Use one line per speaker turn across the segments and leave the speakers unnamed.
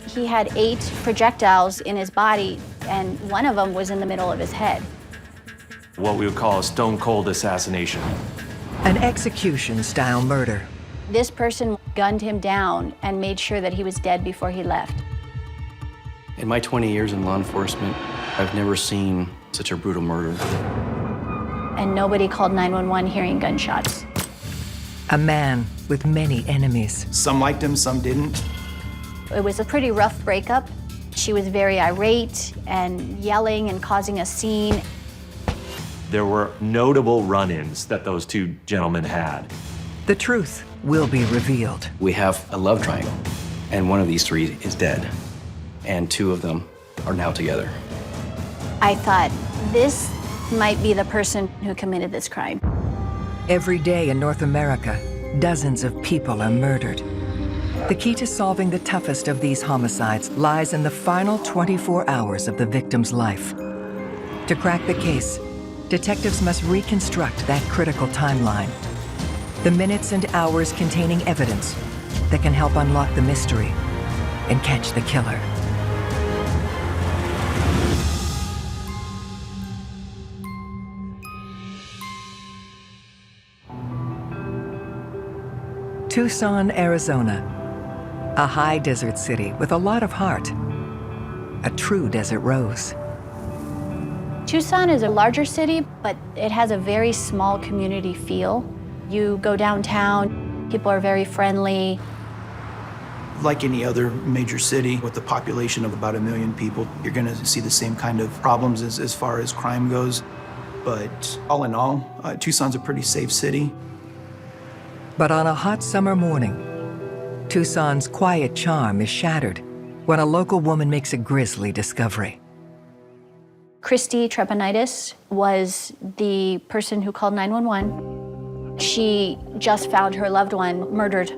He had 8 projectiles in his body, and one of them was in the middle of his head.
What we would call a stone-cold assassination.
An execution-style murder.
This person gunned him down and made sure that he was dead before he left.
In my 20 years in law enforcement, I've never seen such a brutal murder.
And nobody called 911 hearing gunshots.
A man with many enemies.
Some liked him, some didn't.
It was a pretty rough breakup. She was very irate and yelling and causing a scene.
There were notable run-ins that those two gentlemen had.
The truth will be revealed.
We have a love triangle, and one of these 3 is dead, and 2 of them are now together.
I thought, this might be the person who committed this crime.
Every day in North America, dozens of people are murdered. The key to solving the toughest of these homicides lies in the final 24 hours of the victim's life. To crack the case, detectives must reconstruct that critical timeline. The minutes and hours containing evidence that can help unlock the mystery and catch the killer. Tucson, Arizona. A high desert city with a lot of heart. A true desert rose.
Tucson is a larger city, but it has a very small community feel. You go downtown, people are very friendly.
Like any other major city with a population of about 1 million people, you're gonna see the same kind of problems as far as crime goes. But all in all, Tucson's a pretty safe city.
But on a hot summer morning, Tucson's quiet charm is shattered when a local woman makes a grisly discovery.
Christy Trepanitis was the person who called 911. She just found her loved one murdered.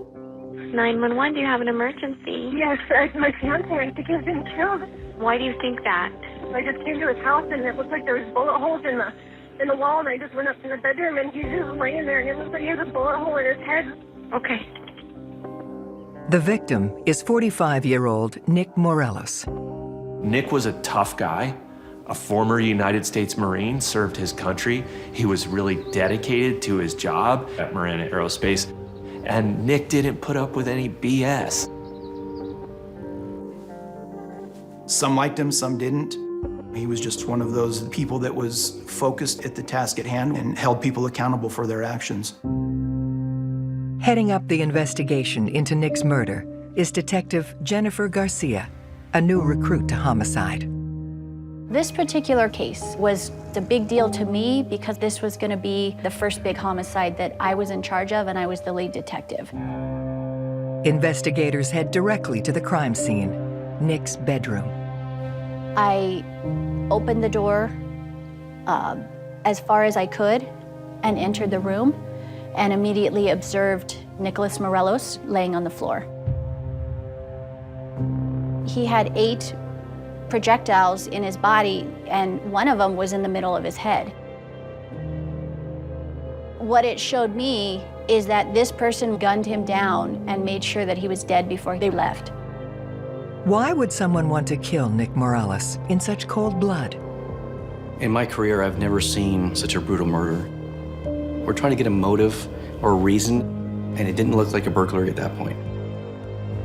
911, do you have an emergency?
Yes, my fiance, I think, has been killed.
Why do you think that?
I just came to his house and it looked like there was bullet holes in the wall, and I just went up to the bedroom and he's just laying there and it looks like he has a bullet hole in his head.
Okay.
The victim is 45-year-old Nick Morelos.
Nick was a tough guy, a former United States Marine, served his country. He was really dedicated to his job at Marine Aerospace, and Nick didn't put up with any BS.
Some liked him, some didn't. He was just one of those people that was focused at the task at hand and held people accountable for their actions.
Heading up the investigation into Nick's murder is Detective Jennifer Garcia, a new recruit to homicide.
This particular case was a big deal to me because this was going to be the first big homicide that I was in charge of, and I was the lead detective.
Investigators head directly to the crime scene, Nick's bedroom.
I opened the door as far as I could and entered the room and immediately observed Nicholas Morelos laying on the floor. He had 8 projectiles in his body, and one of them was in the middle of his head. What it showed me is that this person gunned him down and made sure that he was dead before they left.
Why would someone want to kill Nick Morelos in such cold blood?
In my career, I've never seen such a brutal murder. We're trying to get a motive or a reason, and it didn't look like a burglary at that point.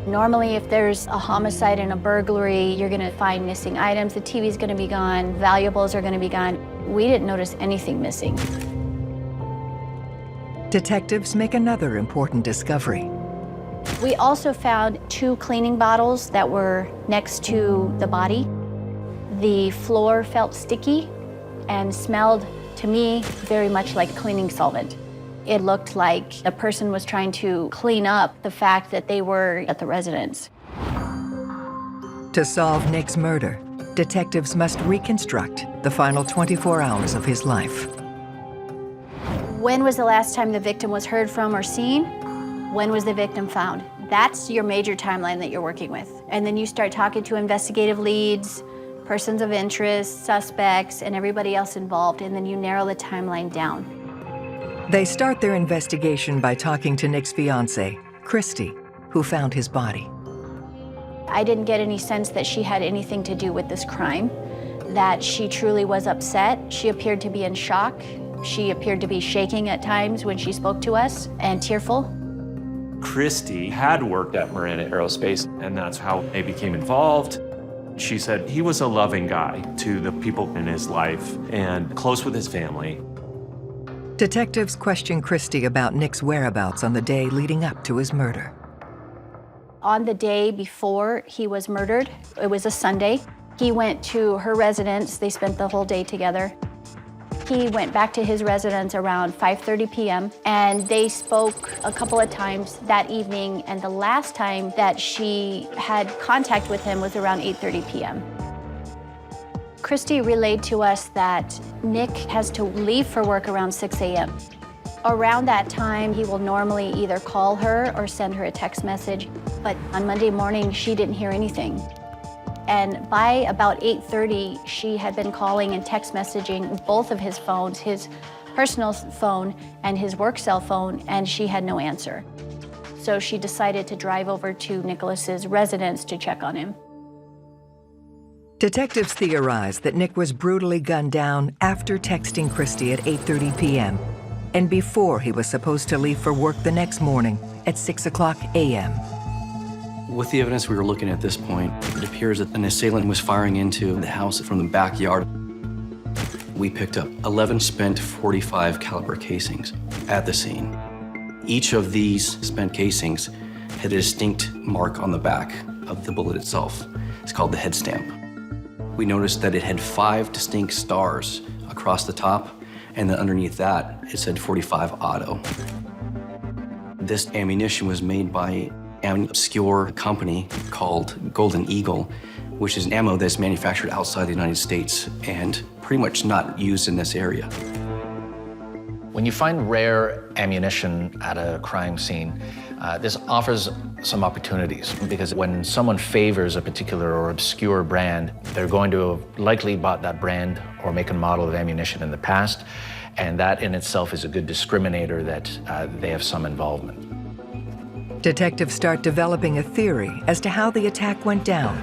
Normally, if there's a homicide and a burglary, you're gonna find missing items, the TV's gonna be gone, valuables are gonna be gone. We didn't notice anything missing.
Detectives make another important discovery.
We also found 2 cleaning bottles that were next to the body. The floor felt sticky and smelled, to me, very much like cleaning solvent. It looked like a person was trying to clean up the fact that they were at the residence.
To solve Nick's murder, detectives must reconstruct the final 24 hours of his life.
When was the last time the victim was heard from or seen? When was the victim found? That's your major timeline that you're working with. And then you start talking to investigative leads, persons of interest, suspects, and everybody else involved, and then you narrow the timeline down.
They start their investigation by talking to Nick's fiancée, Christy, who found his body.
I didn't get any sense that she had anything to do with this crime, that she truly was upset. She appeared to be in shock. She appeared to be shaking at times when she spoke to us and tearful.
Christy had worked at Marina Aerospace, and that's how they became involved. She said he was a loving guy to the people in his life and close with his family.
Detectives question Christy about Nick's whereabouts on the day leading up to his murder.
On the day before he was murdered, it was a Sunday, he went to her residence. They spent the whole day together. He went back to his residence around 5:30 p.m. and they spoke a couple of times that evening, and the last time that she had contact with him was around 8:30 p.m. Christy relayed to us that Nick has to leave for work around 6 a.m. Around that time, he will normally either call her or send her a text message, but on Monday morning, she didn't hear anything. And by about 8:30, she had been calling and text messaging both of his phones, his personal phone and his work cell phone, and she had no answer. So she decided to drive over to Nicholas's residence to check on him.
Detectives theorize that Nick was brutally gunned down after texting Christy at 8:30 p.m. and before he was supposed to leave for work the next morning at 6:00 a.m.
With the evidence we were looking at this point, it appears that an assailant was firing into the house from the backyard. We picked up 11 spent .45 caliber casings at the scene. Each of these spent casings had a distinct mark on the back of the bullet itself. It's called the head stamp. We noticed that it had 5 distinct stars across the top, and then underneath that, it said 45 auto. This ammunition was made by an obscure company called Golden Eagle, which is ammo that's manufactured outside the United States and pretty much not used in this area.
When you find rare ammunition at a crime scene, this offers some opportunities, because when someone favors a particular or obscure brand, they're going to have likely bought that brand or make and model of ammunition in the past, and that in itself is a good discriminator that they have some involvement.
Detectives start developing a theory as to how the attack went down.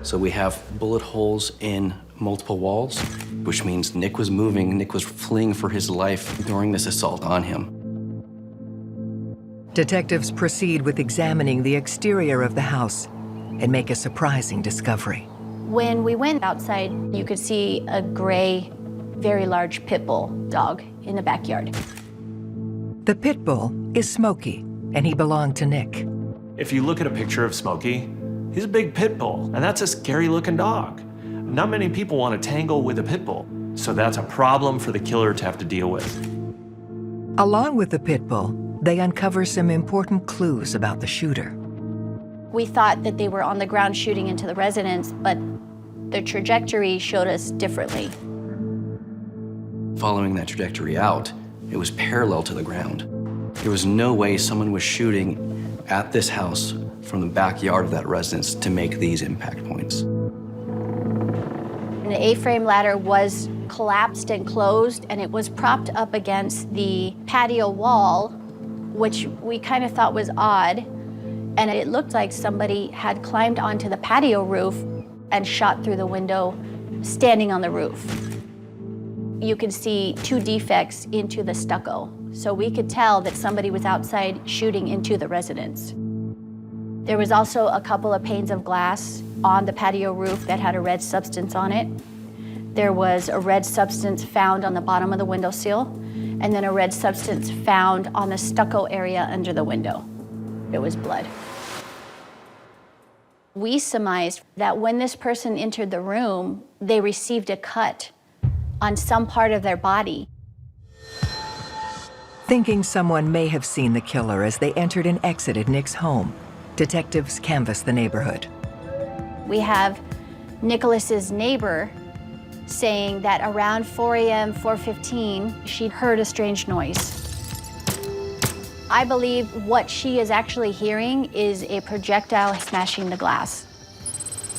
So we have bullet holes in multiple walls, which means Nick was moving, Nick was fleeing for his life during this assault on him.
Detectives proceed with examining the exterior of the house and make a surprising discovery.
When we went outside, you could see a gray, very large pit bull dog in the backyard.
The pit bull is Smokey, and he belonged to Nick.
If you look at a picture of Smokey, he's a big pit bull, and that's a scary looking dog. Not many people want to tangle with a pit bull, so that's a problem for the killer to have to deal with.
Along with the pit bull, they uncover some important clues about the shooter.
We thought that they were on the ground shooting into the residence, but the trajectory showed us differently.
Following that trajectory out, it was parallel to the ground. There was no way someone was shooting at this house from the backyard of that residence to make these impact points.
And the A-frame ladder was collapsed and closed, and it was propped up against the patio wall, which we kind of thought was odd. And it looked like somebody had climbed onto the patio roof and shot through the window, standing on the roof. You could see 2 defects into the stucco, so we could tell that somebody was outside shooting into the residence. There was also a couple of panes of glass on the patio roof that had a red substance on it. There was a red substance found on the bottom of the windowsill, and then a red substance found on the stucco area under the window. It was blood. We surmised that when this person entered the room, they received a cut on some part of their body.
Thinking someone may have seen the killer as they entered and exited Nick's home, detectives canvass the neighborhood.
We have Nicholas's neighbor saying that around 4 a.m., 4:15, she heard a strange noise. I believe what she is actually hearing is a projectile smashing the glass.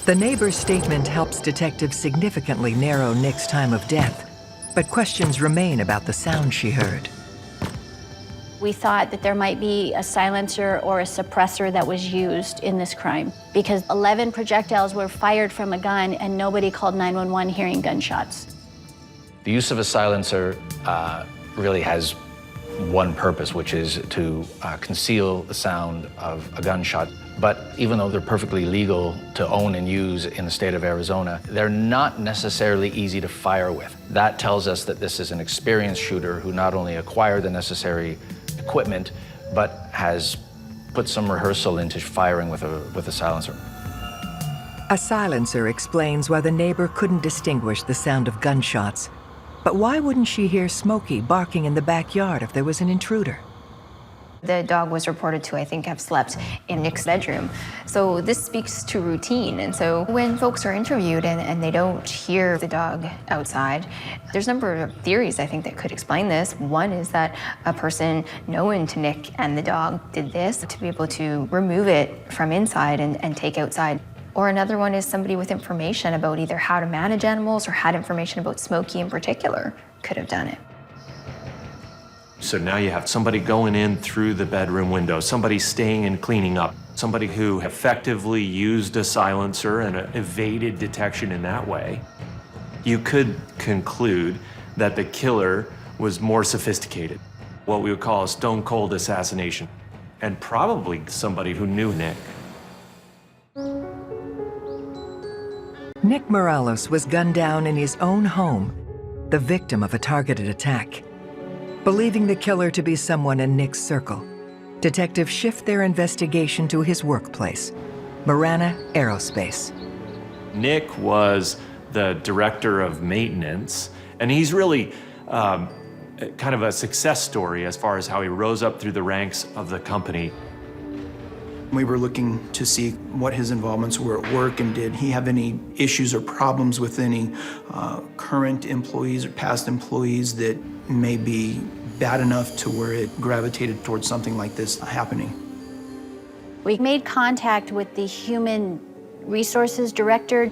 The neighbor's statement helps detectives significantly narrow Nick's time of death, but questions remain about the sound she heard.
We thought that there might be a silencer or a suppressor that was used in this crime because 11 projectiles were fired from a gun and nobody called 911 hearing gunshots.
The use of a silencer really has one purpose, which is to conceal the sound of a gunshot. But even though they're perfectly legal to own and use in the state of Arizona, they're not necessarily easy to fire with. That tells us that this is an experienced shooter who not only acquired the necessary equipment, but has put some rehearsal into firing with a silencer.
A silencer explains why the neighbor couldn't distinguish the sound of gunshots. But why wouldn't she hear Smokey barking in the backyard if there was an intruder?
The dog was reported to, I think, have slept in Nick's bedroom. So this speaks to routine. And so when folks are interviewed and they don't hear the dog outside, there's a number of theories, I think, that could explain this. One is that a person known to Nick and the dog did this to be able to remove it from inside and take outside. Or another one is somebody with information about either how to manage animals or had information about Smokey in particular could have done it.
So now you have somebody going in through the bedroom window, somebody staying and cleaning up, somebody who effectively used a silencer and evaded detection in that way. You could conclude that the killer was more sophisticated, what we would call a stone cold assassination, and probably somebody who knew Nick.
Nick Morales was gunned down in his own home, the victim of a targeted attack. Believing the killer to be someone in Nick's circle, detectives shift their investigation to his workplace, Marana Aerospace.
Nick was the director of maintenance, and he's really kind of a success story as far as how he rose up through the ranks of the company.
We were looking to see what his involvements were at work, and did he have any issues or problems with any current employees or past employees that may be bad enough to where it gravitated towards something like this happening.
We made contact with the human resources director.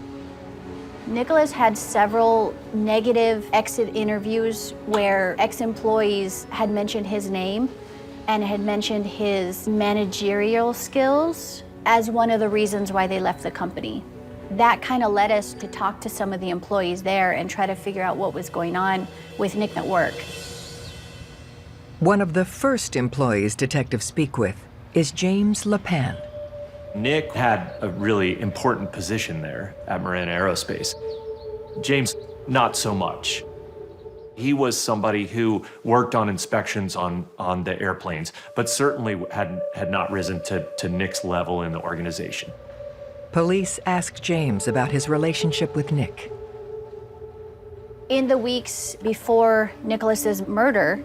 Nicholas had several negative exit interviews where ex-employees had mentioned his name and had mentioned his managerial skills as one of the reasons why they left the company. That kind of led us to talk to some of the employees there and try to figure out what was going on with Nick at work.
One of the first employees detectives speak with is James LePan.
Nick had a really important position there at Marana Aerospace. James, not so much. He was somebody who worked on inspections on the airplanes, but certainly had not risen to Nick's level in the organization.
Police ask James about his relationship with Nick.
In the weeks before Nicholas's murder,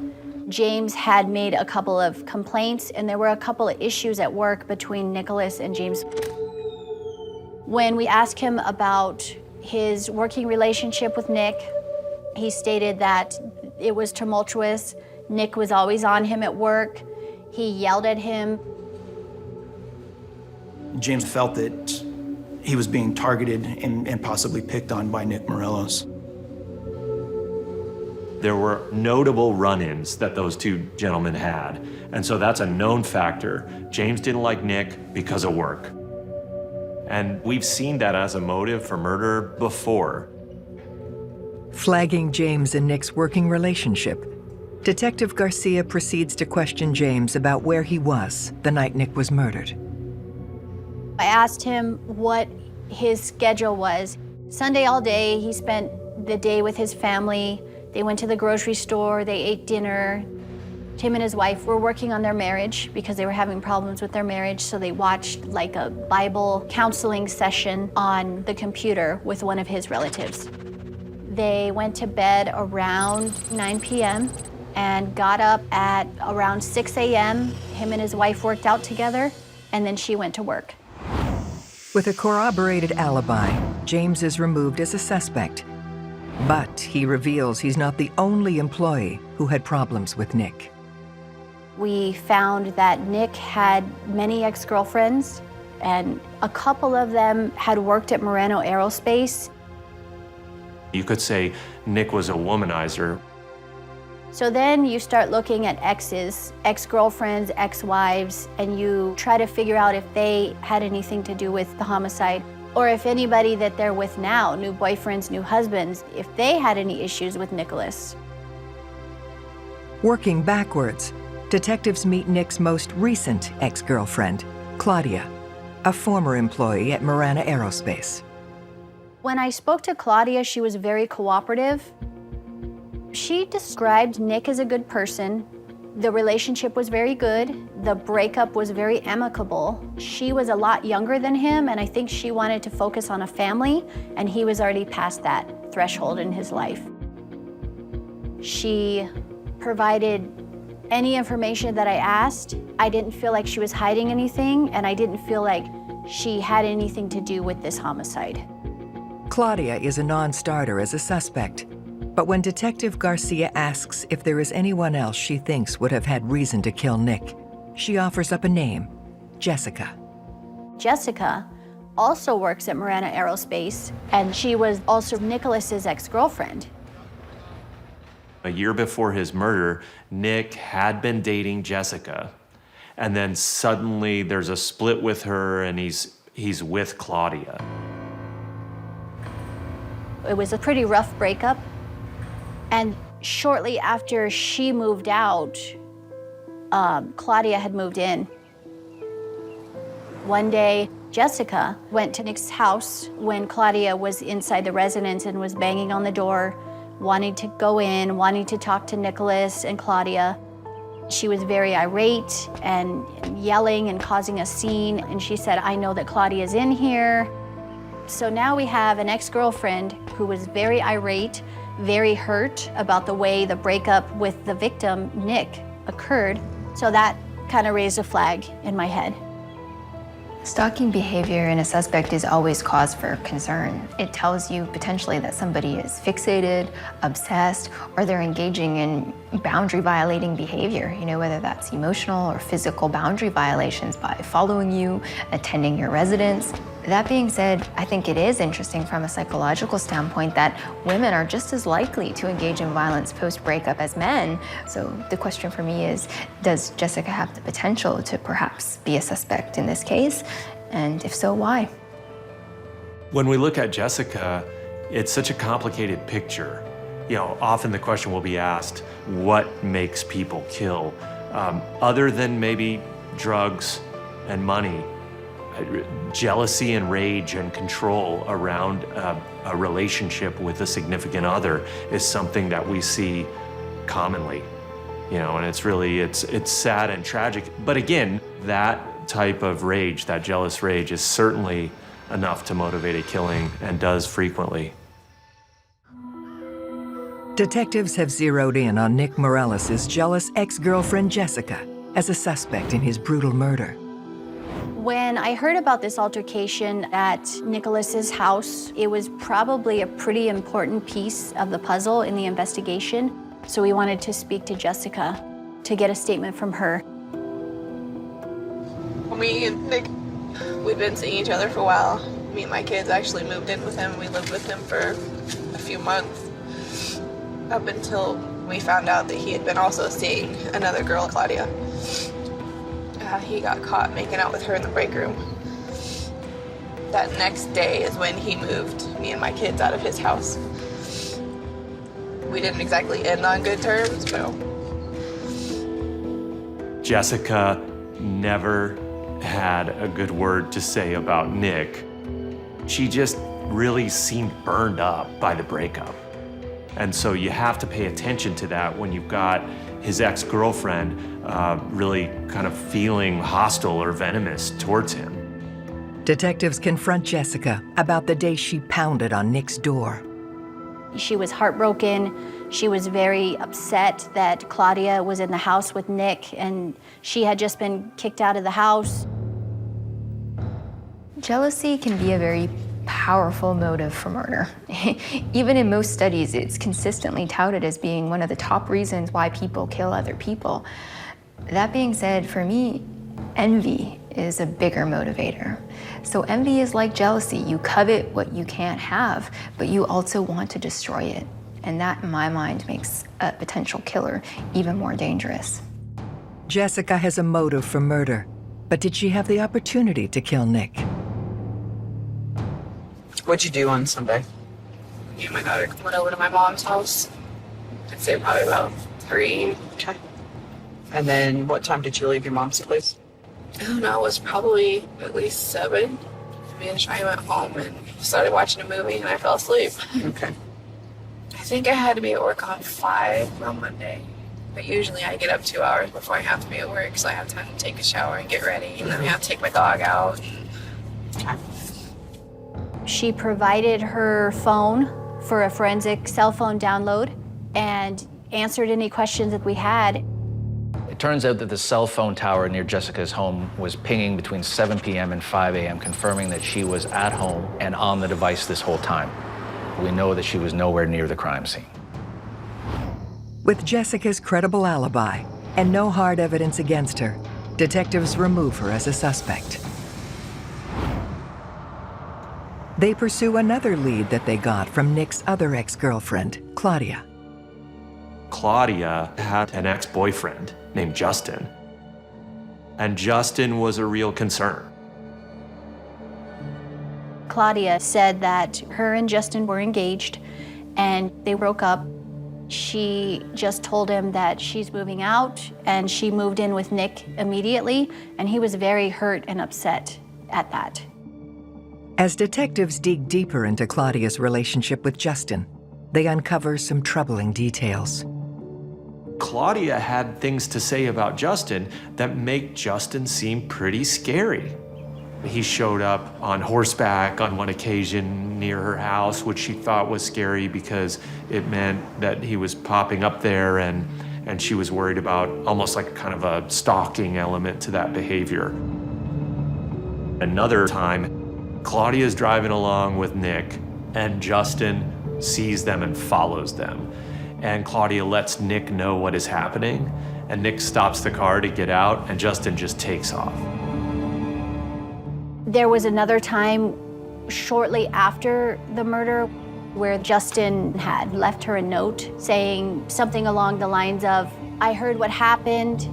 James had made a couple of complaints, and there were a couple of issues at work between Nicholas and James. When we asked him about his working relationship with Nick, he stated that it was tumultuous. Nick was always on him at work. He yelled at him.
James felt that he was being targeted and possibly picked on by Nick Morales.
There were notable run-ins that those two gentlemen had, and so that's a known factor. James didn't like Nick because of work. And we've seen that as a motive for murder before.
Flagging James and Nick's working relationship, Detective Garcia proceeds to question James about where he was the night Nick was murdered.
I asked him what his schedule was. Sunday all day, he spent the day with his family. They went to the grocery store, they ate dinner. Him and his wife were working on their marriage because they were having problems with their marriage, so they watched like a Bible counseling session on the computer with one of his relatives. They went to bed around 9 p.m. and got up at around 6 a.m. Him and his wife worked out together, and then she went to work.
With a corroborated alibi, James is removed as a suspect. But he reveals he's not the only employee who had problems with Nick.
We found that Nick had many ex-girlfriends, and a couple of them had worked at Marana Aerospace.
You could say Nick was a womanizer.
So then you start looking at exes, ex-girlfriends, ex-wives, and you try to figure out if they had anything to do with the homicide, or if anybody that they're with now, new boyfriends, new husbands, if they had any issues with Nicholas.
Working backwards, detectives meet Nick's most recent ex-girlfriend, Claudia, a former employee at Marana Aerospace.
When I spoke to Claudia, she was very cooperative. She described Nick as a good person. The relationship was very good. The breakup was very amicable. She was a lot younger than him, and I think she wanted to focus on a family, and he was already past that threshold in his life. She provided any information that I asked. I didn't feel like she was hiding anything, and I didn't feel like she had anything to do with this homicide.
Claudia is a non-starter as a suspect, but when Detective Garcia asks if there is anyone else she thinks would have had reason to kill Nick, she offers up a name, Jessica.
Jessica also works at Marana Aerospace, and she was also Nicholas's ex-girlfriend.
A year before his murder, Nick had been dating Jessica, and then suddenly there's a split with her and he's with Claudia.
It was a pretty rough breakup, and shortly after she moved out, Claudia had moved in. One day, Jessica went to Nick's house when Claudia was inside the residence and was banging on the door, wanting to go in, wanting to talk to Nicholas and Claudia. She was very irate and yelling and causing a scene, and she said, "I know that Claudia's in here." So now we have an ex-girlfriend who was very irate, very hurt about the way the breakup with the victim, Nick, occurred. So that kind of raised a flag in my head.
Stalking behavior in a suspect is always cause for concern. It tells you potentially that somebody is fixated, obsessed, or they're engaging in boundary violating behavior, whether that's emotional or physical boundary violations by following you, attending your residence. That being said, I think it is interesting from a psychological standpoint that women are just as likely to engage in violence post-breakup as men. So the question for me is, does Jessica have the potential to perhaps be a suspect in this case? And if so, why?
When we look at Jessica, it's such a complicated picture. Often the question will be asked, what makes people kill? Other than maybe drugs and money, jealousy and rage and control around a relationship with a significant other is something that we see commonly, and it's sad and tragic. But again, that type of rage, that jealous rage, is certainly enough to motivate a killing and does frequently.
Detectives have zeroed in on Nick Morales' jealous ex-girlfriend Jessica as a suspect in his brutal murder.
When I heard about this altercation at Nicholas's house, it was probably a pretty important piece of the puzzle in the investigation. So we wanted to speak to Jessica to get a statement from her.
Me and Nick, we'd been seeing each other for a while. Me and my kids actually moved in with him. We lived with him for a few months, up until we found out that he had been also seeing another girl, Claudia. He got caught making out with her in the break room. That next day is when he moved me and my kids out of his house. We didn't exactly end on good terms, but...
Jessica never had a good word to say about Nick. She just really seemed burned up by the breakup. And so you have to pay attention to that when you've got his ex-girlfriend really kind of feeling hostile or venomous towards him.
Detectives confront Jessica about the day she pounded on Nick's door.
She was heartbroken. She was very upset that Claudia was in the house with Nick and she had just been kicked out of the house.
Jealousy can be a very powerful motive for murder. Even in most studies, it's consistently touted as being one of the top reasons why people kill other people. That being said, for me, envy is a bigger motivator. So envy is like jealousy. You covet what you can't have, but you also want to destroy it. And that, in my mind, makes a potential killer even more dangerous.
Jessica has a motive for murder, but did she have the opportunity to kill Nick?
What'd you do on Sunday?
Me and my daughter went over to my mom's house. I'd say probably about 3.
Okay. And then what time did you leave your mom's place?
I don't know, it was probably at least 7. Me and Shai went home and started watching a movie and I fell asleep.
Okay.
I think I had to be at work on 5 on Monday. But usually I get up 2 hours before I have to be at work, so I have time to take a shower and get ready, and then I have to take my dog out.
Okay.
She provided her phone for a forensic cell phone download and answered any questions that we had.
It turns out that the cell phone tower near Jessica's home was pinging between 7 p.m. and 5 a.m., confirming that she was at home and on the device this whole time. We know that she was nowhere near the crime scene.
With Jessica's credible alibi and no hard evidence against her, detectives remove her as a suspect. They pursue another lead that they got from Nick's other ex-girlfriend, Claudia.
Claudia had an ex-boyfriend named Justin, and Justin was a real concern.
Claudia said that her and Justin were engaged and they broke up. She just told him that she's moving out, and she moved in with Nick immediately, and he was very hurt and upset at that.
As detectives dig deeper into Claudia's relationship with Justin, they uncover some troubling details.
Claudia had things to say about Justin that make Justin seem pretty scary. He showed up on horseback on one occasion near her house, which she thought was scary because it meant that he was popping up there, and she was worried about almost like kind of a stalking element to that behavior. Another time, Claudia's driving along with Nick, and Justin sees them and follows them. And Claudia lets Nick know what is happening, and Nick stops the car to get out, and Justin just takes off.
There was another time shortly after the murder where Justin had left her a note saying something along the lines of, "I heard what happened,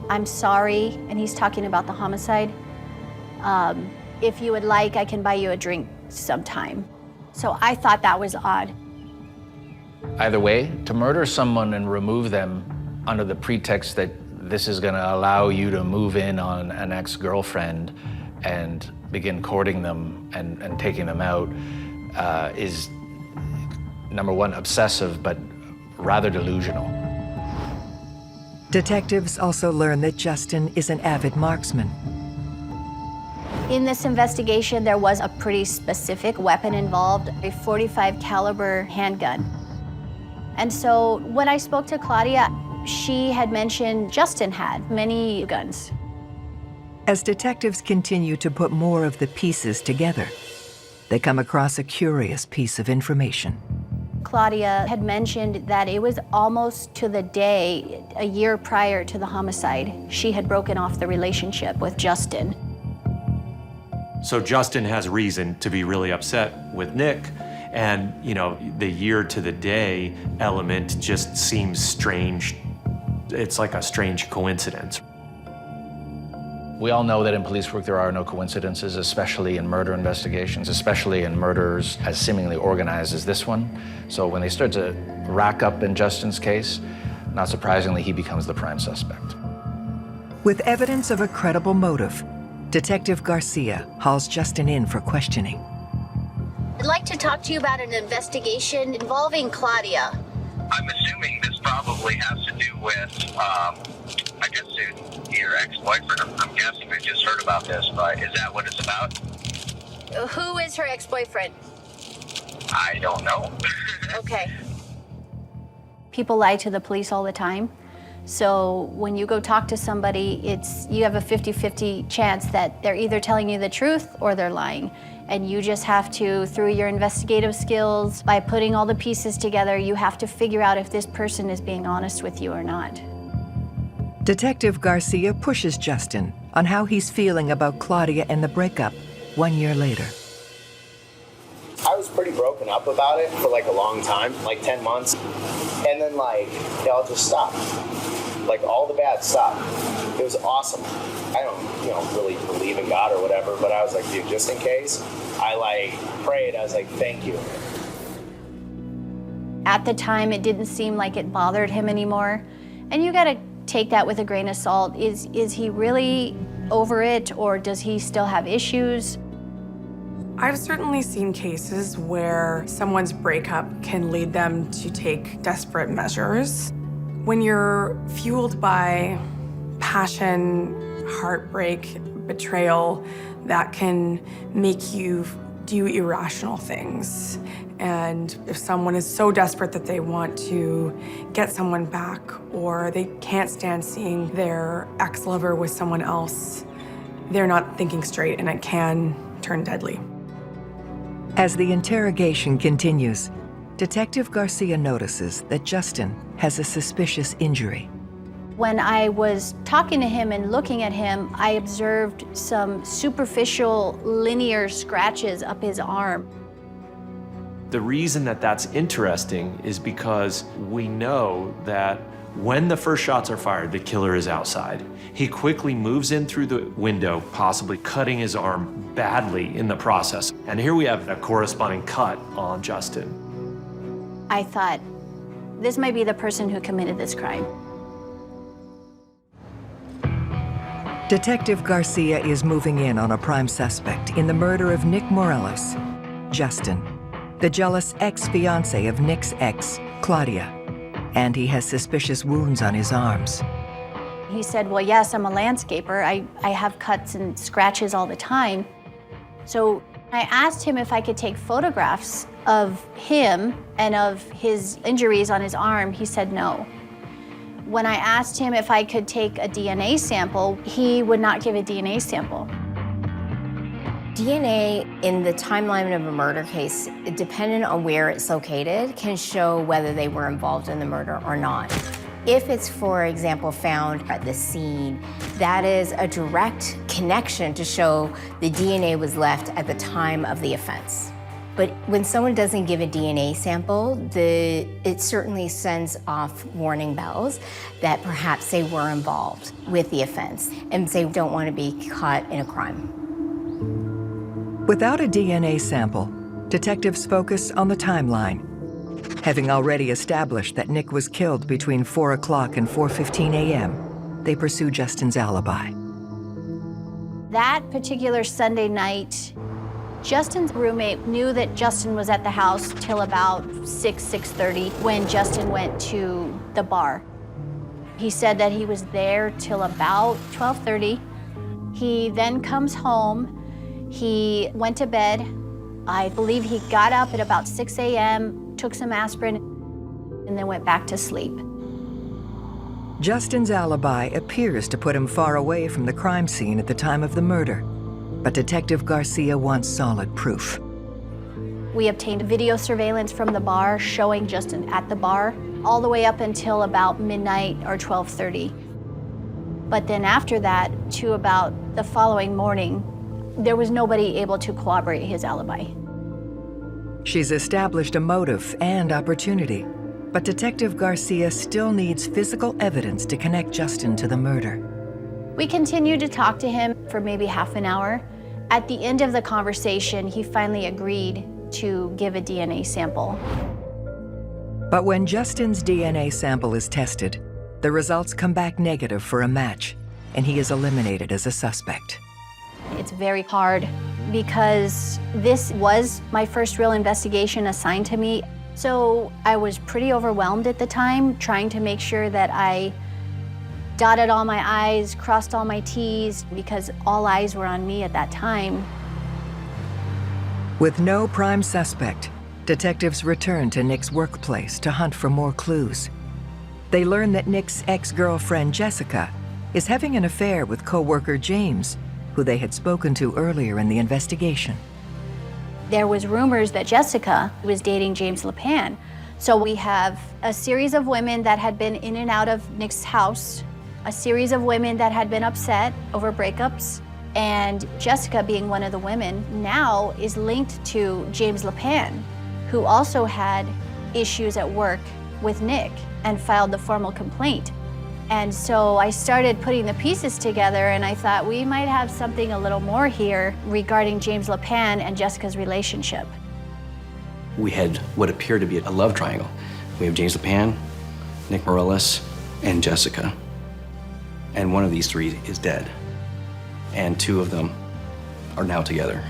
I'm sorry," and he's talking about the homicide. "If you would like, I can buy you a drink sometime." So I thought that was odd.
Either way, to murder someone and remove them under the pretext that this is going to allow you to move in on an ex-girlfriend and begin courting them and taking them out is, number one, obsessive, but rather delusional.
Detectives also learn that Justin is an avid marksman.
In this investigation, there was a pretty specific weapon involved, a .45 caliber handgun. And so when I spoke to Claudia, she had mentioned Justin had many guns.
As detectives continue to put more of the pieces together, they come across a curious piece of information.
Claudia had mentioned that it was almost to the day, a year prior to the homicide, she had broken off the relationship with Justin.
So Justin has reason to be really upset with Nick, and the year to the day element just seems strange. It's like a strange coincidence.
We all know that in police work there are no coincidences, especially in murder investigations, especially in murders as seemingly organized as this one. So when they start to rack up in Justin's case, not surprisingly, he becomes the prime suspect.
With evidence of a credible motive, Detective Garcia hauls Justin in for questioning.
I'd like to talk to you about an investigation involving Claudia.
I'm assuming this probably has to do with, I guess, your ex-boyfriend. I'm guessing we just heard about this, but is that what it's about?
Who is her ex-boyfriend?
I don't know.
Okay. People lie to the police all the time. So when you go talk to somebody, you have a 50-50 chance that they're either telling you the truth or they're lying. And you just have to, through your investigative skills, by putting all the pieces together, you have to figure out if this person is being honest with you or not.
Detective Garcia pushes Justin on how he's feeling about Claudia and the breakup 1 year later.
I was pretty broken
up about it for like a long time, like 10 months. And then like, it all just stopped. Like all the bad stopped. It was awesome. I don't, really believe in God or whatever, but I was like, dude, just in case, I like prayed. I was like, thank you.
At the time, it didn't seem like it bothered him anymore. And you gotta take that with a grain of salt. Is he really over it, or does he still have issues?
I've certainly seen cases where someone's breakup can lead them to take desperate measures. When you're fueled by passion, heartbreak, betrayal, that can make you do irrational things. And if someone is so desperate that they want to get someone back, or they can't stand seeing their ex-lover with someone else, they're not thinking straight, and it can turn deadly.
As the interrogation continues, Detective Garcia notices that Justin has a suspicious injury.
When I was talking to him and looking at him, I observed some superficial linear scratches up his arm.
The reason that that's interesting is because we know that when the first shots are fired, the killer is outside. He quickly moves in through the window, possibly cutting his arm badly in the process. And here we have a corresponding cut on Justin.
I thought, this might be the person who committed this crime.
Detective Garcia is moving in on a prime suspect in the murder of Nick Morelos, Justin, the jealous ex-fiancé of Nick's ex, Claudia, and he has suspicious wounds on his arms.
He said, well, yes, I'm a landscaper. I have cuts and scratches all the time. So I asked him if I could take photographs of him and of his injuries on his arm. He said no. When I asked him if I could take a DNA sample, he would not give a DNA sample.
DNA in the timeline of a murder case, depending on where it's located, can show whether they were involved in the murder or not. If it's, for example, found at the scene, that is a direct connection to show the DNA was left at the time of the offense. But when someone doesn't give a DNA sample, it certainly sends off warning bells that perhaps they were involved with the offense and they don't want to be caught in a crime.
Without a DNA sample, detectives focus on the timeline. Having already established that Nick was killed between 4 o'clock and 4:15 a.m., they pursue Justin's alibi.
That particular Sunday night, Justin's roommate knew that Justin was at the house till about 6:30 when Justin went to the bar. He said that he was there till about 12:30. He then comes home. He went to bed. I believe he got up at about 6 a.m., took some aspirin, and then went back to sleep.
Justin's alibi appears to put him far away from the crime scene at the time of the murder, but Detective Garcia wants solid proof.
We obtained video surveillance from the bar showing Justin at the bar all the way up until about midnight or 12:30. But then after that, to about the following morning, there was nobody able to corroborate his alibi.
She's established a motive and opportunity, but Detective Garcia still needs physical evidence to connect Justin to the murder.
We continued to talk to him for maybe half an hour. At the end of the conversation, he finally agreed to give a DNA sample.
But when Justin's DNA sample is tested, the results come back negative for a match, and he is eliminated as a suspect.
It's very hard because this was my first real investigation assigned to me. So I was pretty overwhelmed at the time, trying to make sure that I dotted all my I's, crossed all my T's, because all eyes were on me at that time.
With no prime suspect, detectives return to Nick's workplace to hunt for more clues. They learn that Nick's ex-girlfriend, Jessica, is having an affair with co-worker James, who they had spoken to earlier in the investigation.
There was rumors that Jessica was dating James LePan. So we have a series of women that had been in and out of Nick's house, a series of women that had been upset over breakups, and Jessica, being one of the women, now is linked to James LePan, who also had issues at work with Nick and filed the formal complaint. And so I started putting the pieces together, and I thought we might have something a little more here regarding James LePan and Jessica's relationship.
We had what appeared to be a love triangle. We have James LePan, Nick Morales, and Jessica. And one of these three is dead. And two of them are now together.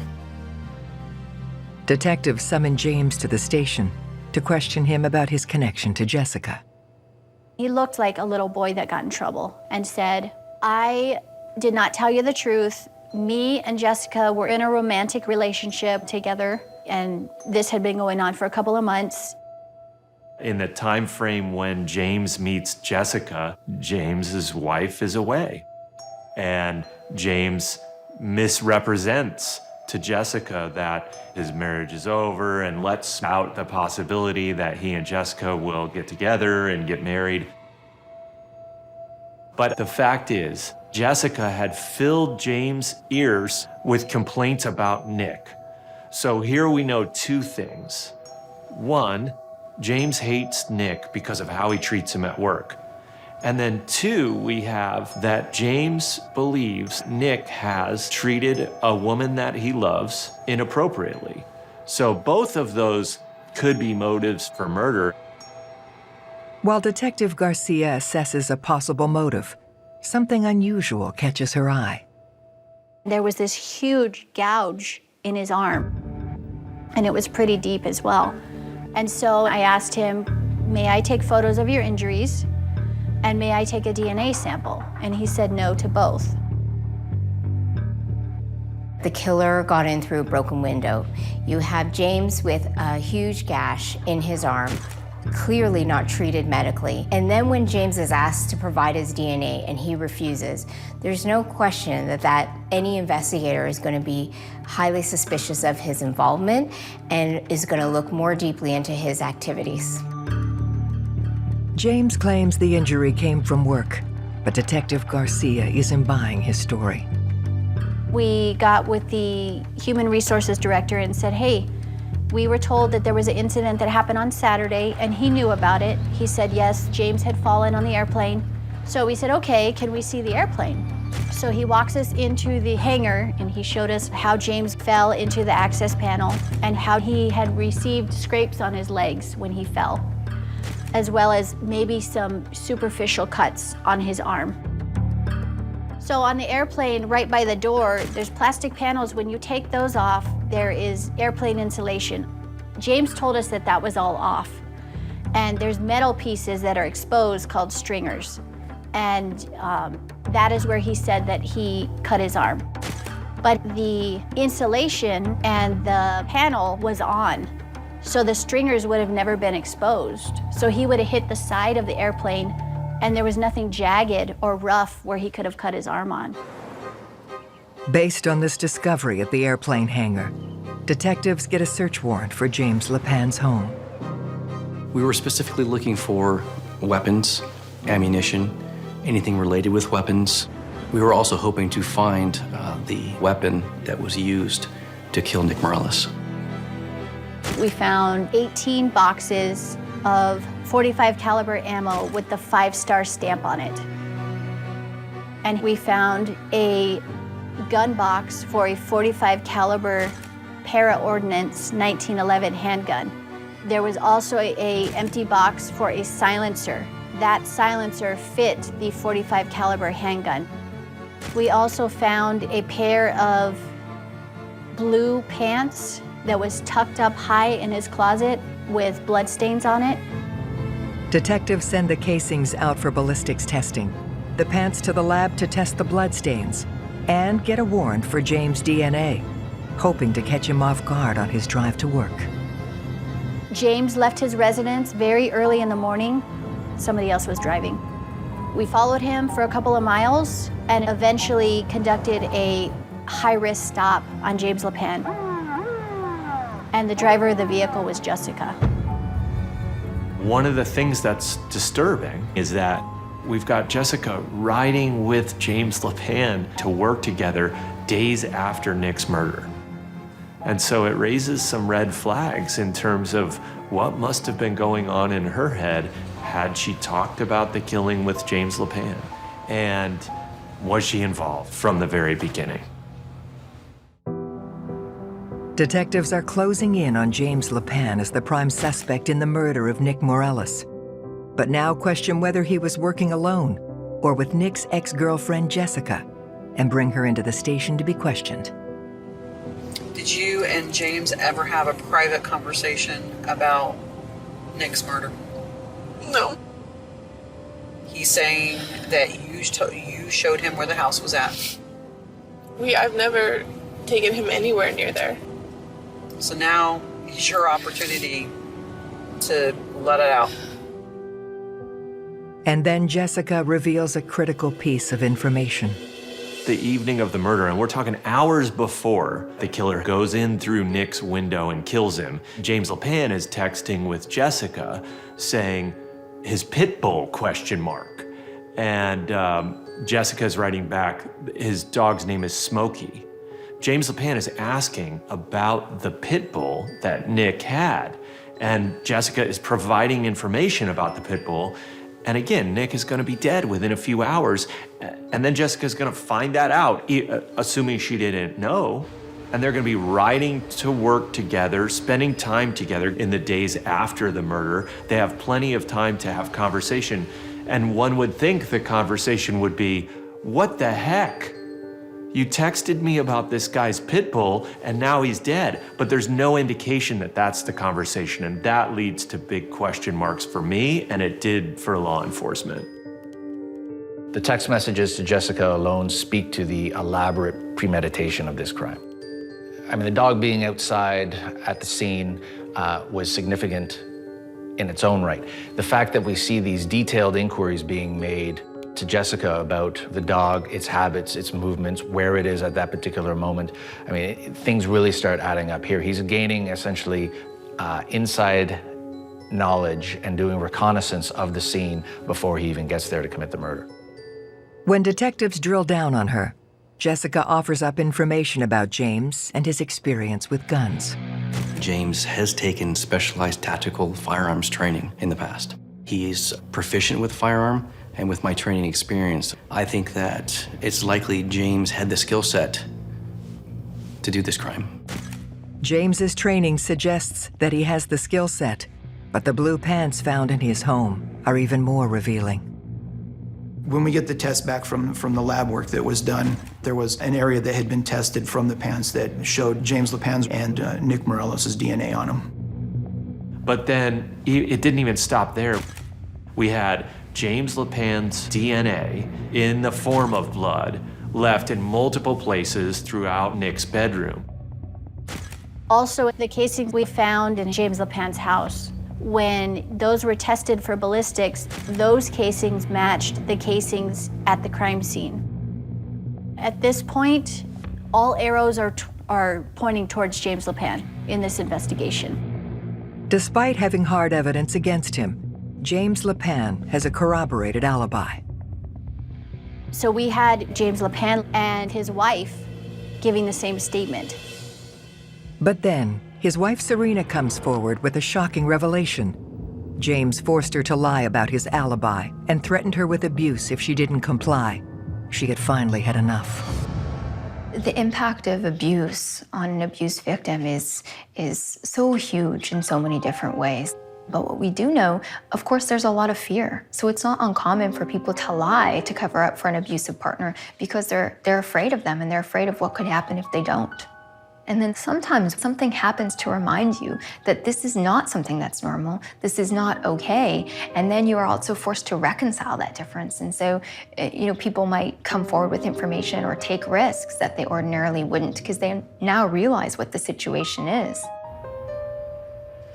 Detectives summoned James to the station to question him about his connection to Jessica.
He looked like a little boy that got in trouble and said, I did not tell you the truth. Me and Jessica were in a romantic relationship together, and this had been going on for a couple of months.
In the time frame when James meets Jessica, James's wife is away. And James misrepresents to Jessica that his marriage is over and lets out the possibility that he and Jessica will get together and get married. But the fact is, Jessica had filled James' ears with complaints about Nick. So here we know two things. One, James hates Nick because of how he treats him at work. And then two, we have that James believes Nick has treated a woman that he loves inappropriately. So both of those could be motives for murder.
While Detective Garcia assesses a possible motive, something unusual catches her eye.
There was this huge gouge in his arm, and it was pretty deep as well. And so I asked him, may I take photos of your injuries? And may I take a DNA sample? And he said no to both.
The killer got in through a broken window. You have James with a huge gash in his arm, clearly not treated medically. And then when James is asked to provide his DNA and he refuses, there's no question that any investigator is going to be highly suspicious of his involvement and is going to look more deeply into his activities.
James claims the injury came from work, but Detective Garcia isn't buying his story.
We got with the human resources director and said, hey, we were told that there was an incident that happened on Saturday, and he knew about it. He said, yes, James had fallen on the airplane. So we said, okay, can we see the airplane? So he walks us into the hangar, and he showed us how James fell into the access panel and how he had received scrapes on his legs when he fell, as well as maybe some superficial cuts on his arm. So on the airplane, right by the door, there's plastic panels. When you take those off, there is airplane insulation. James told us that that was all off. And there's metal pieces that are exposed called stringers. And that is where he said that he cut his arm. But the insulation and the panel was on. So the stringers would have never been exposed. So he would have hit the side of the airplane, and there was nothing jagged or rough where he could have cut his arm on.
Based on this discovery at the airplane hangar, detectives get a search warrant for James LePan's home.
We were specifically looking for weapons, ammunition, anything related with weapons. We were also hoping to find the weapon that was used to kill Nick Morales.
We found 18 boxes of .45 caliber ammo with the 5-star stamp on it. And we found a gun box for a .45 caliber para-ordnance 1911 handgun. There was also a empty box for a silencer. That silencer fit the .45 caliber handgun. We also found a pair of blue pants that was tucked up high in his closet with bloodstains on it.
Detectives send the casings out for ballistics testing, the pants to the lab to test the bloodstains, and get a warrant for James' DNA, hoping to catch him off guard on his drive to work.
James left his residence very early in the morning. Somebody else was driving. We followed him for a couple of miles and eventually conducted a high-risk stop on James LePan. And the driver of the vehicle was Jessica.
One of the things that's disturbing is that we've got Jessica riding with James LePan to work together days after Nick's murder. And so it raises some red flags in terms of what must have been going on in her head had she talked about the killing with James LePan. And was she involved from the very beginning?
Detectives are closing in on James LePan as the prime suspect in the murder of Nick Morales, but now question whether he was working alone or with Nick's ex-girlfriend Jessica, and bring her into the station to be questioned.
Did you and James ever have a private conversation about Nick's murder?
No.
He's saying that you showed him where the house was at.
I've never taken him anywhere near there.
So now is your opportunity to let it out.
And then Jessica reveals a critical piece of information.
The evening of the murder, and we're talking hours before the killer goes in through Nick's window and kills him, James LePan is texting with Jessica saying his pit bull ? And Jessica's writing back, his dog's name is Smokey. James LePan is asking about the pit bull that Nick had, and Jessica is providing information about the pit bull. And again, Nick is gonna be dead within a few hours, and then Jessica's gonna find that out, assuming she didn't know, and they're gonna be riding to work together, spending time together in the days after the murder. They have plenty of time to have conversation, and one would think the conversation would be, what the heck? You texted me about this guy's pit bull, and now he's dead. But there's no indication that that's the conversation, and that leads to big question marks for me, and it did for law enforcement.
The text messages to Jessica alone speak to the elaborate premeditation of this crime. I mean, the dog being outside at the scene was significant in its own right. The fact that we see these detailed inquiries being made to Jessica about the dog, its habits, its movements, where it is at that particular moment. I mean, things really start adding up here. He's gaining essentially inside knowledge and doing reconnaissance of the scene before he even gets there to commit the murder.
When detectives drill down on her, Jessica offers up information about James and his experience with guns.
James has taken specialized tactical firearms training in the past. He's proficient with firearm, and with my training experience, I think that it's likely James had the skill set to do this crime.
James's training suggests that he has the skill set, but the blue pants found in his home are even more revealing.
When we get the test back from the lab work that was done, there was an area that had been tested from the pants that showed James LePan's and Nick Morales' DNA on them.
But then it didn't even stop there. We had James LePan's DNA in the form of blood left in multiple places throughout Nick's bedroom.
Also, the casings we found in James LePan's house, when those were tested for ballistics, those casings matched the casings at the crime scene. At this point, all arrows are pointing towards James LePan in this investigation.
Despite having hard evidence against him, James LePan has a corroborated alibi.
So we had James LePan and his wife giving the same statement.
But then, his wife Serena comes forward with a shocking revelation. James forced her to lie about his alibi and threatened her with abuse if she didn't comply. She had finally had enough.
The impact of abuse on an abuse victim is so huge in so many different ways. But what we do know, of course, there's a lot of fear. So it's not uncommon for people to lie to cover up for an abusive partner because they're afraid of them and they're afraid of what could happen if they don't. And then sometimes something happens to remind you that this is not something that's normal, this is not okay, and then you are also forced to reconcile that difference. And so, people might come forward with information or take risks that they ordinarily wouldn't because they now realize what the situation is.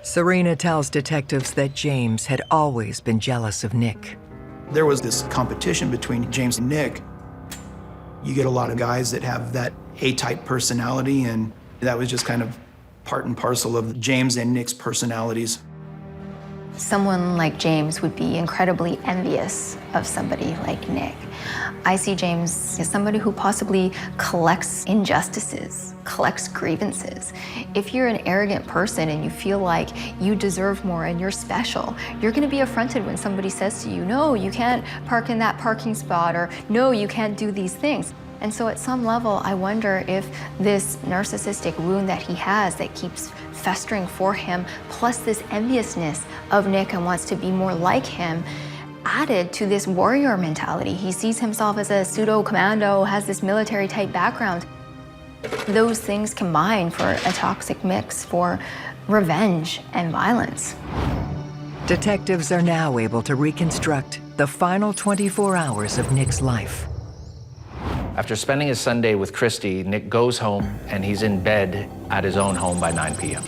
Serena tells detectives that James had always been jealous of Nick.
There was this competition between James and Nick. You get a lot of guys that have that A-type personality, and that was just kind of part and parcel of James and Nick's personalities.
Someone like James would be incredibly envious of somebody like Nick. I see James as somebody who possibly collects injustices, collects grievances. If you're an arrogant person and you feel like you deserve more and you're special, you're gonna be affronted when somebody says to you, no, you can't park in that parking spot, or no, you can't do these things. And so at some level, I wonder if this narcissistic wound that he has that keeps festering for him, plus this enviousness of Nick and wants to be more like him, added to this warrior mentality. He sees himself as a pseudo commando, has this military type background. Those things combine for a toxic mix for revenge and violence.
Detectives are now able to reconstruct the final 24 hours of Nick's life.
After spending his Sunday with Christy, Nick goes home and he's in bed at his own home by 9 p.m.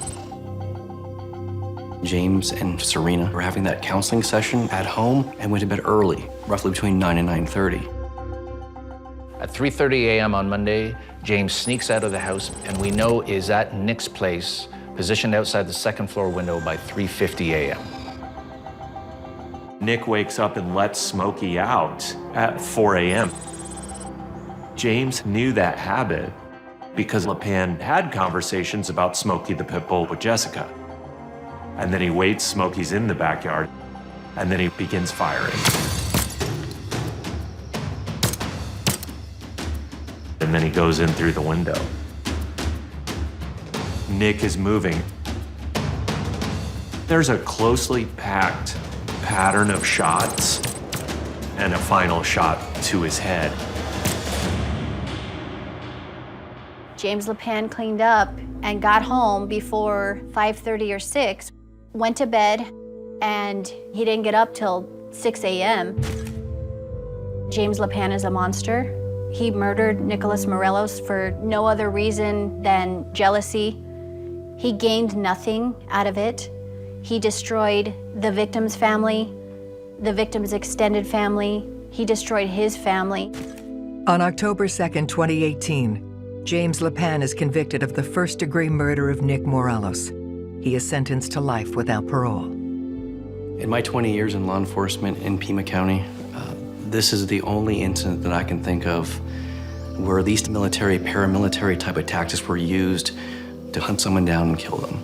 James and Serena were having that counseling session at home and went to bed early, roughly between 9 and 9:30.
At 3:30 a.m. on Monday, James sneaks out of the house and we know is at Nick's place, positioned outside the second floor window by 3:50 a.m.
Nick wakes up and lets Smokey out at 4 a.m. James knew that habit because LePan had conversations about Smokey the pit bull with Jessica. And then he waits, Smokey's in the backyard, and then he begins firing. And then he goes in through the window. Nick is moving. There's a closely packed pattern of shots and a final shot to his head.
James LePan cleaned up and got home before 5:30 or 6, went to bed, and he didn't get up till 6 a.m. James LePan is a monster. He murdered Nicholas Morelos for no other reason than jealousy. He gained nothing out of it. He destroyed the victim's family, the victim's extended family. He destroyed his family.
On October 2nd, 2018, James LePan is convicted of the first-degree murder of Nick Morelos. He is sentenced to life without parole.
In my 20 years in law enforcement in Pima County, this is the only incident that I can think of where these military, paramilitary type of tactics were used to hunt someone down and kill them.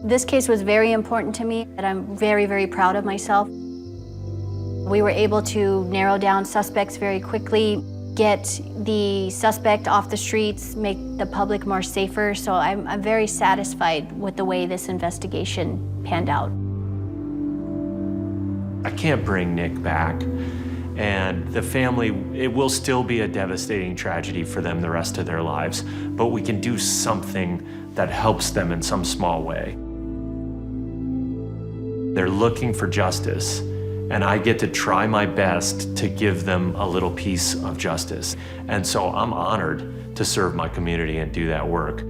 This case was very important to me, and I'm very, very proud of myself. We were able to narrow down suspects very quickly, get the suspect off the streets, make the public more safer. So I'm very satisfied with the way this investigation panned out.
I can't bring Nick back, and the family, it will still be a devastating tragedy for them the rest of their lives, but we can do something that helps them in some small way. They're looking for justice, and I get to try my best to give them a little piece of justice. And so I'm honored to serve my community and do that work.